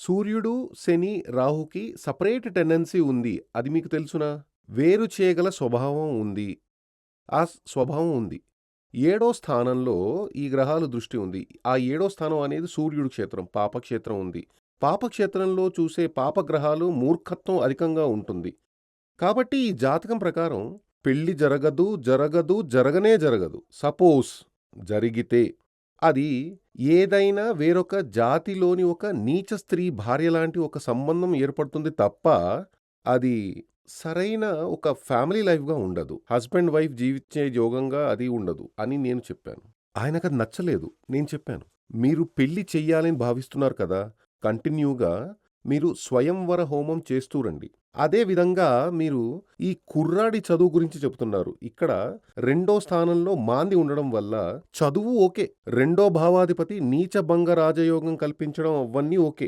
సూర్యుడు, శని, రాహుకి separate tendency ఉంది. అది మీకు తెలుసునా? వేరు చేయగల స్వభావం ఉంది. స్వభావం ఉంది. ఏడో స్థానంలో ఈ గ్రహాల దృష్టి ఉంది. ఆ ఏడో స్థానం అనేది సూర్యుడి క్షేత్రం. పాపక్షేత్రం ఉంది. పాపక్షేత్రంలో చూసే పాపగ్రహాలు మూర్ఖత్వం అధికంగా ఉంటుంది. కాబట్టి ఈ జాతకం ప్రకారం పెళ్లి జరగదు, జరగదు, జరగనే జరగదు. సపోజ్ జరిగితే అది ఏదైనా వేరొక జాతిలోని ఒక నీచ స్త్రీ భార్య లాంటి ఒక సంబంధం ఏర్పడుతుంది తప్ప, అది సరైన ఒక ఫ్యామిలీ లైఫ్‌గా ఉండదు. హస్బెండ్, వైఫ్ జీవించే యోగంగా అది ఉండదు అని నేను చెప్పాను. ఆయనకది నచ్చలేదు. నేను చెప్పాను, "మీరు పెళ్లి చెయ్యాలని భావిస్తున్నారు కదా! కంటిన్యూగా మీరు స్వయంవర హోమం చేస్తూ రండి. అదే విధంగా మీరు ఈ కుర్రాడి చదువు గురించి చెప్తున్నారు. ఇక్కడ రెండో స్థానంలో మాంది ఉండడం వల్ల చదువు ఓకే. రెండో భావాధిపతి నీచ భంగ రాజయోగం కల్పించడం అవన్నీ ఓకే.